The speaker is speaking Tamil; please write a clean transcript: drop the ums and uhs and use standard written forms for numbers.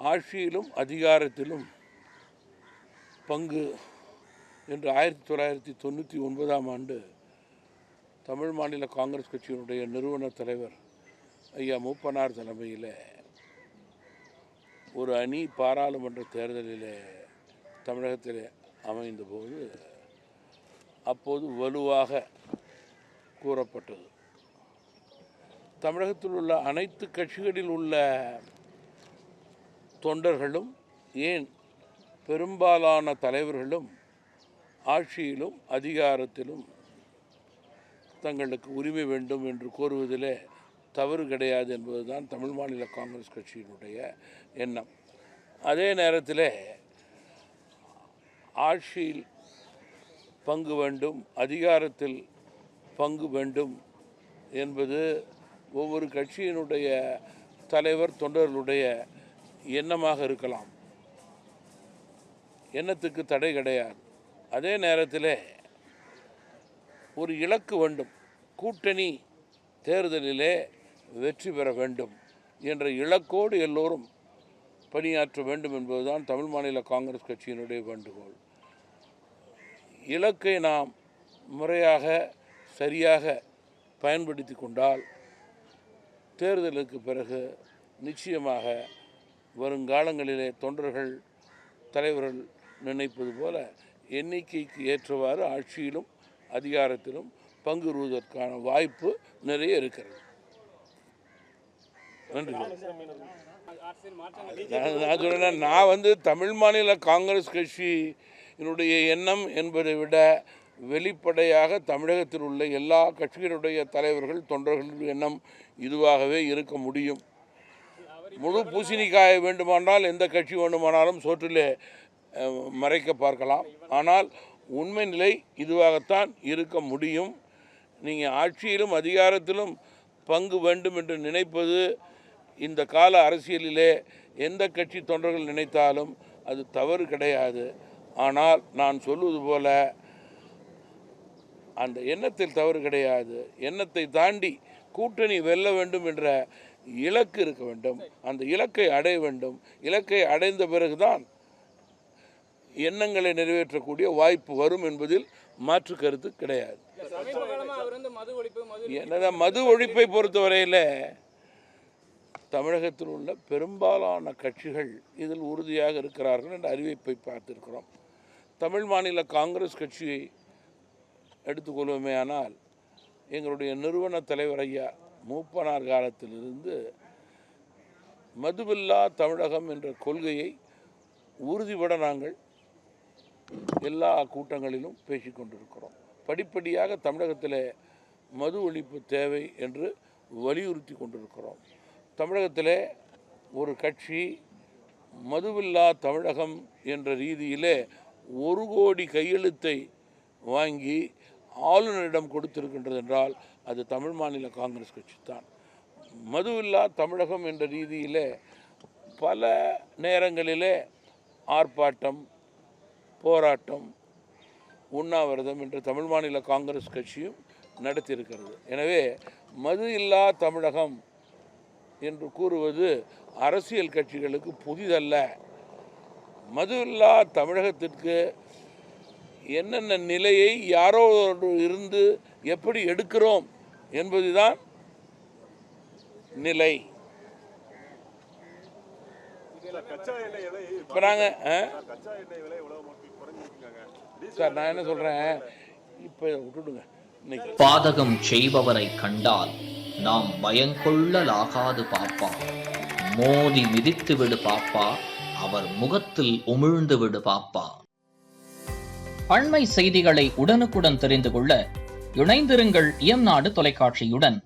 ஆட்சியிலும் அதிகாரத்திலும் பங்கு என்று 1999ஆம் ஆண்டு தமிழ் மாநில காங்கிரஸ் கட்சியினுடைய நிறுவன தலைவர் ஐயா மூப்பனார் தலைமையில் ஒரு அணி பாராளுமன்ற தேர்தலில் தமிழகத்தில் அமைந்தபோது அப்போது வலுவாக கூறப்பட்டது. தமிழகத்தில் உள்ள அனைத்து கட்சிகளில் உள்ள தொண்டர்களும் ஏன் பெரும்பாலான தலைவர்களும் ஆட்சியிலும் அதிகாரத்திலும் தங்களுக்கு உரிமை வேண்டும் என்று கோருவதிலே தவறு கிடையாது என்பதுதான் தமிழ் மாநில காங்கிரஸ் கட்சியினுடைய எண்ணம். அதே நேரத்தில் ஆட்சியில் பங்கு வேண்டும், அதிகாரத்தில் பங்கு வேண்டும் என்பது ஒவ்வொரு கட்சியினுடைய தலைவர் தொண்டர்களுடைய எண்ணமாக இருக்கலாம். எண்ணத்துக்கு தடை கிடையாது. அதே நேரத்தில் ஒரு இலக்கு வேண்டும். கூட்டணி தேர்தலிலே வெற்றி பெற வேண்டும் என்ற இலக்கோடு எல்லோரும் பணியாற்ற வேண்டும் என்பதுதான் தமிழ் மாநில காங்கிரஸ் கட்சியினுடைய வேண்டுகோள். இலக்கை நாம் முறையாக சரியாக பயன்படுத்தி கொண்டால் தேர்தலுக்கு பிறகு நிச்சயமாக வருங்காலங்களிலே தொண்டர்கள் தலைவர்கள் நினைப்பது போல எண்ணிக்கைக்கு ஏற்றவாறு ஆட்சியிலும் அதிகாரத்திலும் பங்குறுவதற்கான வாய்ப்பு நிறைய இருக்கிறது. நன்றி. நான் சொல்றேன், நான் தமிழ் மாநில காங்கிரஸ் கட்சியினுடைய எண்ணம் என்பதை விட வெளிப்படையாக தமிழகத்தில் உள்ள எல்லா கட்சிகளுடைய தலைவர்கள் தொண்டர்களுடைய எண்ணம் இதுவாகவே இருக்க முடியும். முழு பூசணிக்காய வேண்டுமானால் எந்த கட்சி வேண்டுமானாலும் சோற்றிலே மறைக்க பார்க்கலாம். ஆனால் உண்மை நிலை இதுவாகத்தான் இருக்க முடியும். நீங்கள் ஆட்சியிலும் அதிகாரத்திலும் பங்கு வேண்டும் என்று நினைப்பது இந்த கால அரசியலிலே எந்த கட்சி தொண்டர்கள் நினைத்தாலும் அது தவறு கிடையாது. ஆனால் நான் சொல்வது போல அந்த எண்ணத்தில் தவறு கிடையாது. எண்ணத்தை தாண்டி கூட்டணி வெல்ல வேண்டும் என்ற இலக்கு இருக்க வேண்டும். அந்த இலக்கை அடைய வேண்டும். இலக்கை அடைந்த பிறகுதான் எண்ணங்களை நிறைவேற்றக்கூடிய வாய்ப்பு வரும் என்பதில் மாற்று கருத்து கிடையாது. என்னதான் மது ஒழிப்பை பொறுத்தவரையில் தமிழகத்தில் உள்ள பெரும்பாலான கட்சிகள் இதில் உறுதியாக இருக்கிறார்கள் என்ற அறிவிப்பை பார்த்திருக்கிறோம். தமிழ் மாநில காங்கிரஸ் கட்சியை எடுத்துக்கொள்வோமேயானால் எங்களுடைய நிறுவன தலைவர் ஐயா மூப்பனார் காலத்திலிருந்து மதுவில்லா தமிழகம் என்ற கொள்கையை உறுதிபட நாங்கள் எல்லா கூட்டங்களிலும் பேசிக்கொண்டிருக்கிறோம். படிப்படியாக தமிழகத்தில் மது ஒழிப்பு தேவை என்று வலியுறுத்தி கொண்டிருக்கிறோம். தமிழகத்தில் ஒரு கட்சி மதுவில்லா தமிழகம் என்ற ரீதியிலே 1 கோடி கையெழுத்தை வாங்கி ஆளுநரிடம் கொடுத்திருக்கின்றது என்றால் அது தமிழ் மாநில காங்கிரஸ் கட்சி தான். மதுவில்லா தமிழகம் என்ற ரீதியிலே பல நேரங்களிலே ஆர்ப்பாட்டம், போராட்டம், உண்ணாவிரதம் என்று தமிழ் மாநில காங்கிரஸ் கட்சியும் நடத்தியிருக்கிறது. எனவே மது இல்லா தமிழகம் என்று கூறுவது அரசியல் கட்சிகளுக்கு புதிதல்ல. மது இல்லா தமிழகத்திற்கு என்னென்ன நிலையை யாரோடு இருந்து எப்படி எடுக்கிறோம் என்பதுதான் நிலை. இப்போ நாங்கள் சார் நான் என்ன சொல்கிறேன், இப்போ விட்டுடுங்க. பாதகம் செய்பவரை கண்டால் நாம் பயங்கொள்ளலாகாது பாப்பா. மோதி மிதித்து விடு பாப்பா, அவர் முகத்தில் உமிழ்ந்து விடு பாப்பா. அண்மை செய்திகளை உடனுக்குடன் தெரிந்து கொள்ள இணைந்திருங்கள் இயம்நாடு தொலைக்காட்சியுடன்.